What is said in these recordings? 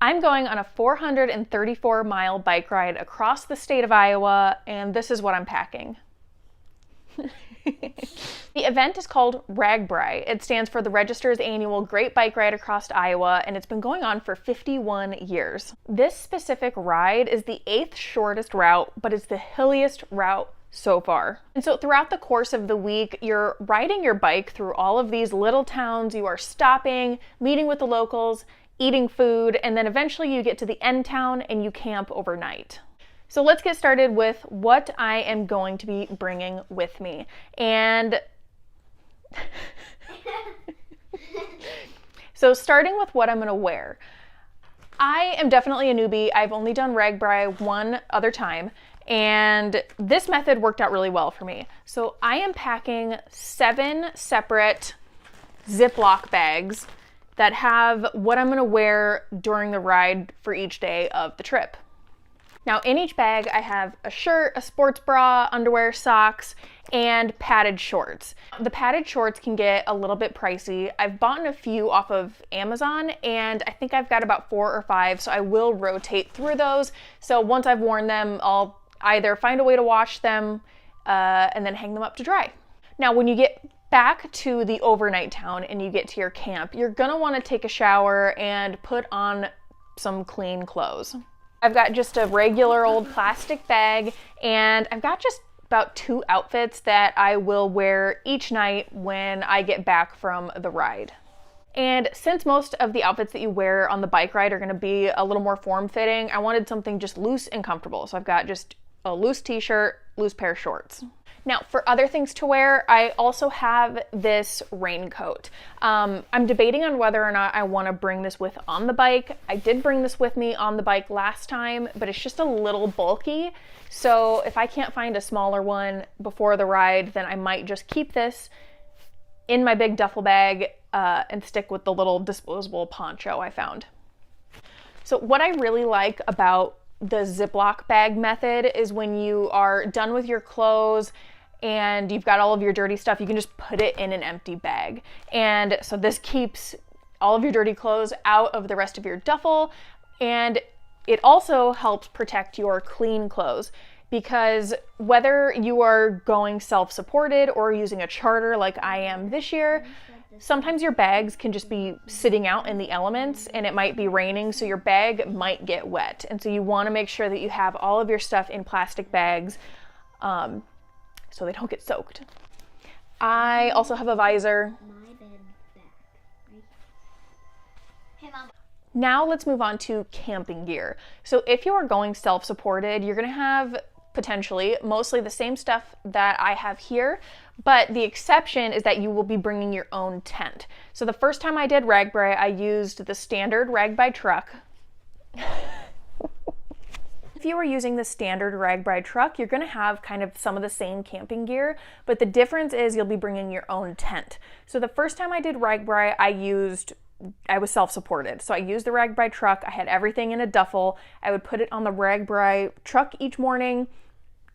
I'm going on a 434-mile bike ride across the state of Iowa, and this is what I'm packing. The event is called RAGBRAI. It stands for the Register's Annual Great Bike Ride Across Iowa, and it's been going on for 51 years. This specific ride is the 8th shortest route, but it's the hilliest route so far. And so throughout the course of the week, you're riding your bike through all of these little towns. You are stopping, meeting with the locals, eating food, and then eventually you get to the end town and you camp overnight. So let's get started with what I am going to be bringing with me. And so starting with what I'm going to wear. I am definitely a newbie. I've only done RAGBRAI one other time, and this method worked out really well for me. So I am packing 7 separate Ziploc bags that have what I'm going to wear during the ride for each day of the trip. Now in each bag I have a shirt, a sports bra, underwear, socks, and padded shorts. The padded shorts can get a little bit pricey. I've bought a few off of Amazon, and I think I've got about 4 or 5, so I will rotate through those. So once I've worn them, I'll either find a way to wash them and then hang them up to dry. Now when you get back to the overnight town and you get to your camp, you're gonna want to take a shower and put on some clean clothes. I've got just a regular old plastic bag, and I've got just about 2 outfits that I will wear each night when I get back from the ride. And since most of the outfits that you wear on the bike ride are going to be a little more form-fitting, I wanted something just loose and comfortable. So I've got just a loose t-shirt, loose pair of shorts. Now, for other things to wear, I also have this raincoat. I'm debating on whether or not I want to bring this with on the bike. I did bring this with me on the bike last time, but it's just a little bulky. So if I can't find a smaller one before the ride, then I might just keep this in my big duffel bag and stick with the little disposable poncho I found. So what I really like about the Ziploc bag method is when you are done with your clothes and you've got all of your dirty stuff, you can just put it in an empty bag. And so this keeps all of your dirty clothes out of the rest of your duffel, and it also helps protect your clean clothes, because whether you are going self-supported or using a charter like I am this year, sometimes your bags can just be sitting out in the elements and it might be raining, so your bag might get wet. And so you want to make sure that you have all of your stuff in plastic bags so they don't get soaked. I also have a visor. Now let's move on to camping gear. So if you are going self-supported, you're going to have potentially mostly the same stuff that I have here, but the exception is that you will be bringing your own tent. So the first time I did RAGBRAI, I used the standard RAGBRAI truck. If you are using the standard RAGBRAI truck, you're going to have kind of some of the same camping gear, but the difference is you'll be bringing your own tent. So the first time I did RAGBRAI, I was self-supported. So I used the RAGBRAI truck. I had everything in a duffel. I would put it on the RAGBRAI truck each morning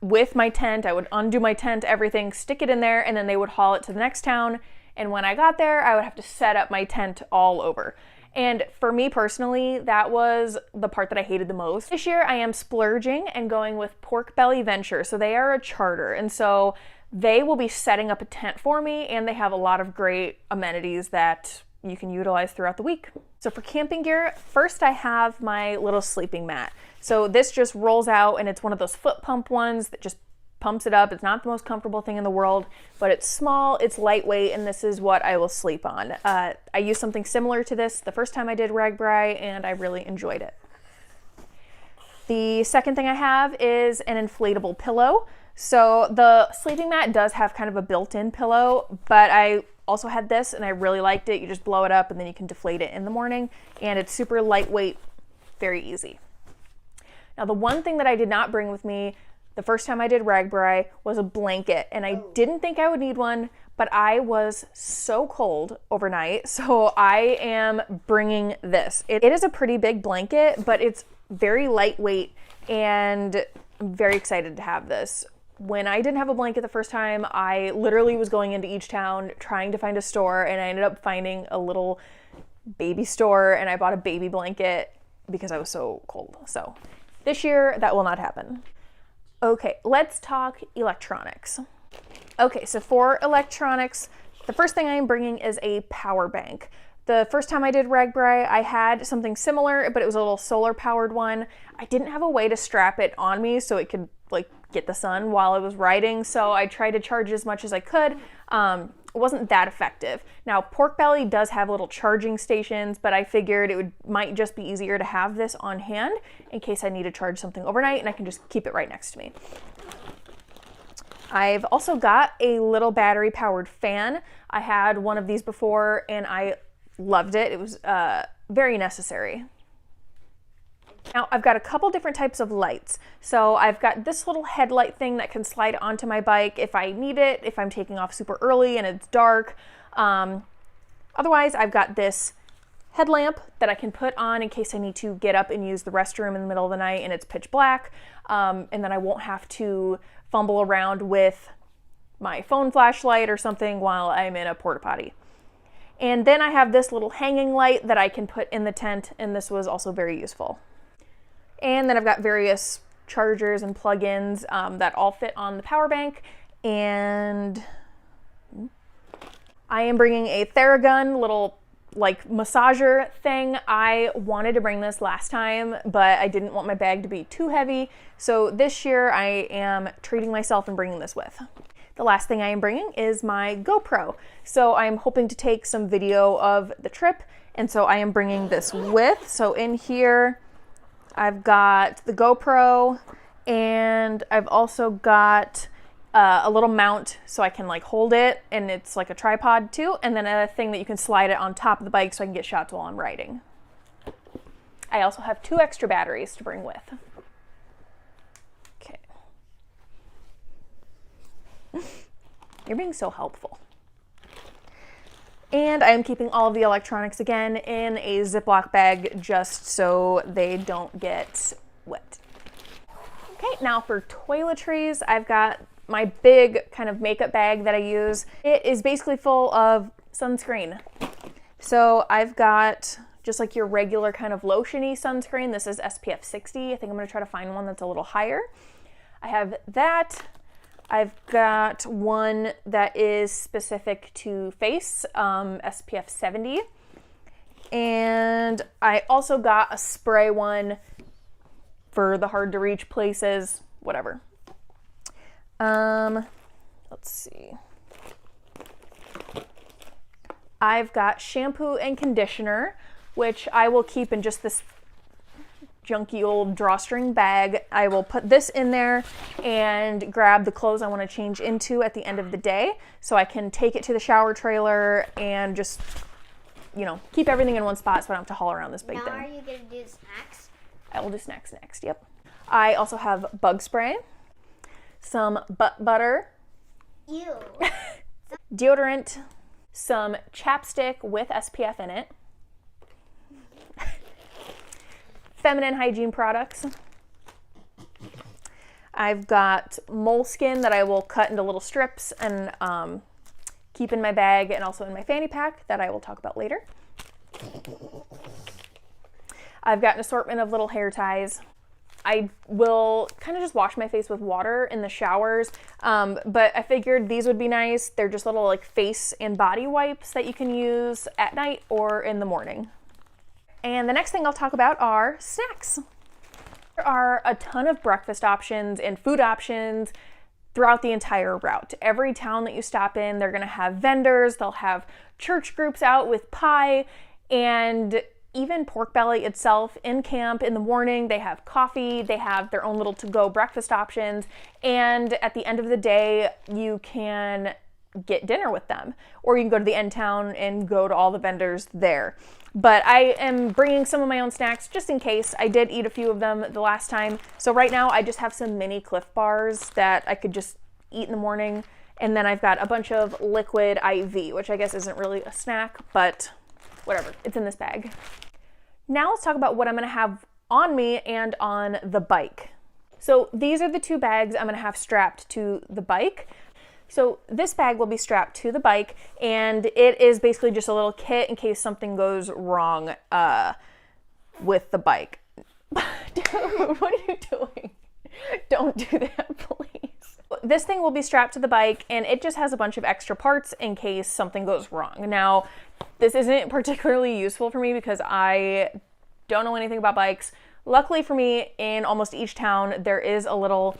with my tent. I would undo my tent, everything, stick it in there, and then they would haul it to the next town. And when I got there, I would have to set up my tent all over. And for me personally, that was the part that I hated the most. This year I am splurging and going with Pork Belly Venture. So they are a charter, and so they will be setting up a tent for me, and they have a lot of great amenities that you can utilize throughout the week. So for camping gear, first I have my little sleeping mat. So this just rolls out, and it's one of those foot pump ones that just pumps it up. It's not the most comfortable thing in the world, but it's small, it's lightweight, and this is what I will sleep on. I used something similar to this the first time I did RAGBRAI, and I really enjoyed it. The second thing I have is an inflatable pillow. So the sleeping mat does have kind of a built-in pillow, but I also had this and I really liked it. You just blow it up and then you can deflate it in the morning, and it's super lightweight, very easy. Now the one thing that I did not bring with me the first time I did RAGBRAI was a blanket, and I didn't think I would need one, but I was so cold overnight, so I am bringing this. It is a pretty big blanket, but it's very lightweight, and I'm very excited to have this. When I didn't have a blanket the first time, I literally was going into each town trying to find a store, and I ended up finding a little baby store, and I bought a baby blanket, because I was so cold. So this year that will not happen. Okay, let's talk electronics. Okay, so for electronics, the first thing I'm bringing is a power bank. The first time I did RAGBRAI, I had something similar, but it was a little solar powered one. I didn't have a way to strap it on me so it could like get the sun while I was riding, so I tried to charge as much as I could. It wasn't that effective. Now, Pork Belly does have little charging stations, but I figured might just be easier to have this on hand in case I need to charge something overnight, and I can just keep it right next to me. I've also got a little battery powered fan. I had one of these before and I loved it. It was very necessary. Now I've got a couple different types of lights. So I've got this little headlight thing that can slide onto my bike if I need it, if I'm taking off super early and it's dark. Otherwise, I've got this headlamp that I can put on in case I need to get up and use the restroom in the middle of the night and it's pitch black. And then I won't have to fumble around with my phone flashlight or something while I'm in a porta potty. And then I have this little hanging light that I can put in the tent, and this was also very useful. And then I've got various chargers and plugins that all fit on the power bank. And I am bringing a Theragun little like massager thing. I wanted to bring this last time, but I didn't want my bag to be too heavy. So this year I am treating myself and bringing this with. The last thing I am bringing is my GoPro. So I'm hoping to take some video of the trip, and so I am bringing this with. So in here, I've got the GoPro, and I've also got a little mount so I can like hold it, and it's like a tripod too, and then a thing that you can slide it on top of the bike so I can get shots while I'm riding. I also have 2 extra batteries to bring with. Okay. You're being so helpful. And I am keeping all of the electronics again in a Ziploc bag just so they don't get wet. Okay, now for toiletries, I've got my big kind of makeup bag that I use. It is basically full of sunscreen. So I've got just like your regular kind of lotiony sunscreen. This is SPF 60. I think I'm gonna try to find one that's a little higher. I have that. I've got one that is specific to face, SPF 70. And I also got a spray one for the hard to reach places, whatever. Let's see. I've got shampoo and conditioner, which I will keep in just this junky old drawstring bag. I will put this in there and grab the clothes I want to change into at the end of the day so I can take it to the shower trailer and just, you know, keep everything in one spot so I don't have to haul around this big thing. Now are you going to do snacks? I will do snacks next, yep. I also have bug spray, some butt butter, Ew. deodorant, some chapstick with SPF in it, feminine hygiene products. I've got moleskin that I will cut into little strips and keep in my bag and also in my fanny pack that I will talk about later. I've got an assortment of little hair ties. I will kind of just wash my face with water in the showers, but I figured these would be nice. They're just little like face and body wipes that you can use at night or in the morning. And the next thing I'll talk about are snacks. There are a ton of breakfast options and food options throughout the entire route. Every town that you stop in, they're gonna have vendors, they'll have church groups out with pie, and even Pork Belly itself in camp in the morning, they have coffee, they have their own little to-go breakfast options, and at the end of the day, you can get dinner with them. Or you can go to the end town and go to all the vendors there. But I am bringing some of my own snacks just in case. I did eat a few of them the last time. So right now I just have some mini Cliff Bars that I could just eat in the morning. And then I've got a bunch of liquid IV, which I guess isn't really a snack, but whatever, it's in this bag. Now let's talk about what I'm gonna have on me and on the bike. So these are the 2 bags I'm gonna have strapped to the bike. So this bag will be strapped to the bike, and it is basically just a little kit in case something goes wrong with the bike. Dude, what are you doing? Don't do that, please. This thing will be strapped to the bike, and it just has a bunch of extra parts in case something goes wrong. Now, this isn't particularly useful for me because I don't know anything about bikes. Luckily for me, in almost each town, there is a little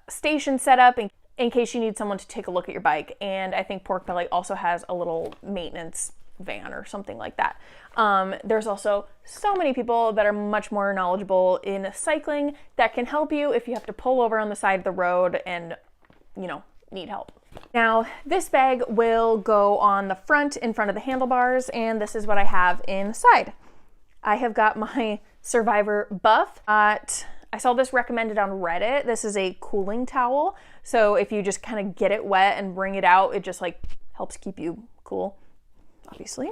station set up in case you need someone to take a look at your bike. And I think Pork Belly also has a little maintenance van or something like that. There's also so many people that are much more knowledgeable in cycling that can help you if you have to pull over on the side of the road and, need help. Now, this bag will go on the front in front of the handlebars, and this is what I have inside. I have got my Survivor buff. I saw this recommended on Reddit. This is a cooling towel. So if you just kind of get it wet and bring it out, it just helps keep you cool, obviously.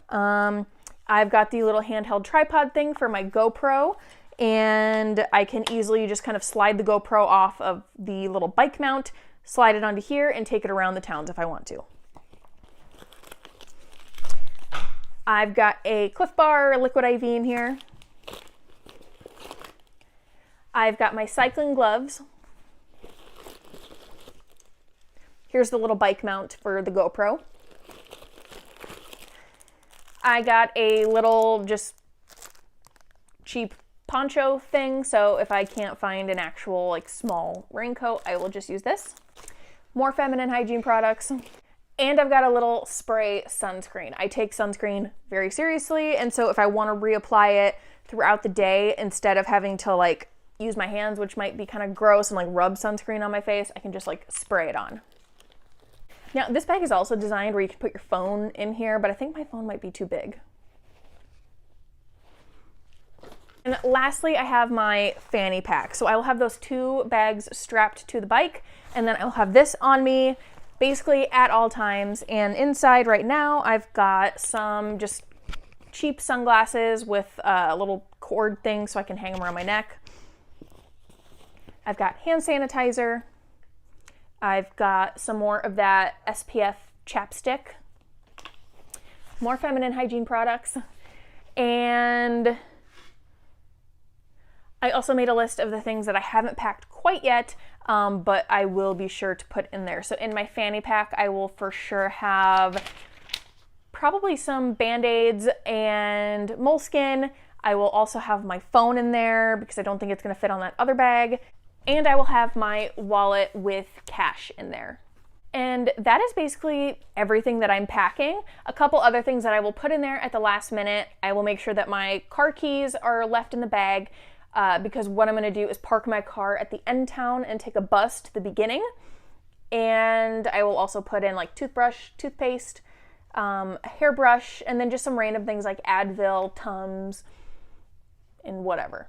I've got the little handheld tripod thing for my GoPro, and I can easily just kind of slide the GoPro off of the little bike mount, slide it onto here, and take it around the towns if I want to. I've got a Cliff Bar liquid IV in here. I've got my cycling gloves. Here's the little bike mount for the GoPro. I got a little just cheap poncho thing, so if I can't find an actual small raincoat, I will just use this. More feminine hygiene products. And I've got a little spray sunscreen. I take sunscreen very seriously, and so if I want to reapply it throughout the day instead of having to use my hands, which might be kind of gross, and rub sunscreen on my face, I can just spray it on. Now, this bag is also designed where you can put your phone in here, but I think my phone might be too big. And lastly, I have my fanny pack. So I will have those two bags strapped to the bike, and then I'll have this on me basically at all times. And inside right now, I've got some just cheap sunglasses with a little cord thing so I can hang them around my neck. I've got hand sanitizer. I've got some more of that SPF chapstick. More feminine hygiene products. And I also made a list of the things that I haven't packed quite yet, but I will be sure to put in there. So in my fanny pack, I will for sure have probably some Band-Aids and moleskin. I will also have my phone in there because I don't think it's going to fit on that other bag. And I will have my wallet with cash in there. And that is basically everything that I'm packing. A couple other things that I will put in there at the last minute. I will make sure that my car keys are left in the bag because what I'm going to do is park my car at the end town and take a bus to the beginning. And I will also put in toothbrush, toothpaste, a hairbrush, and then just some random things like Advil, Tums, and whatever.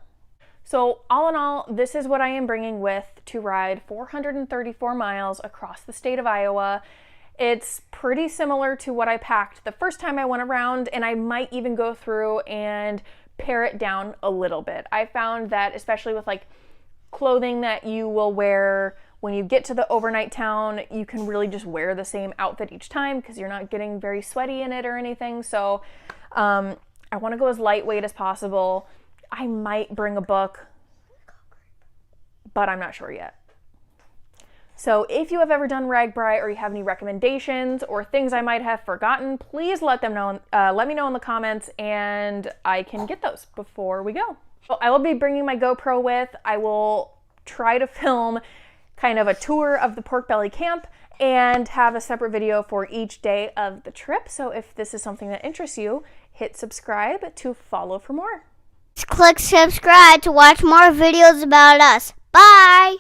So all in all, this is what I am bringing with to ride 434 miles across the state of Iowa. It's pretty similar to what I packed the first time I went around, and I might even go through and pare it down a little bit. I found that especially with clothing that you will wear when you get to the overnight town, you can really just wear the same outfit each time because you're not getting very sweaty in it or anything. So I want to go as lightweight as possible. I might bring a book, but I'm not sure yet. So if you have ever done RAGBRAI or you have any recommendations or things I might have forgotten, please let me know in the comments and I can get those before we go. So I will be bringing my GoPro with. I will try to film kind of a tour of the Pork Belly camp and have a separate video for each day of the trip. So if this is something that interests you, hit subscribe to follow for more. Click subscribe to watch more videos about us. Bye!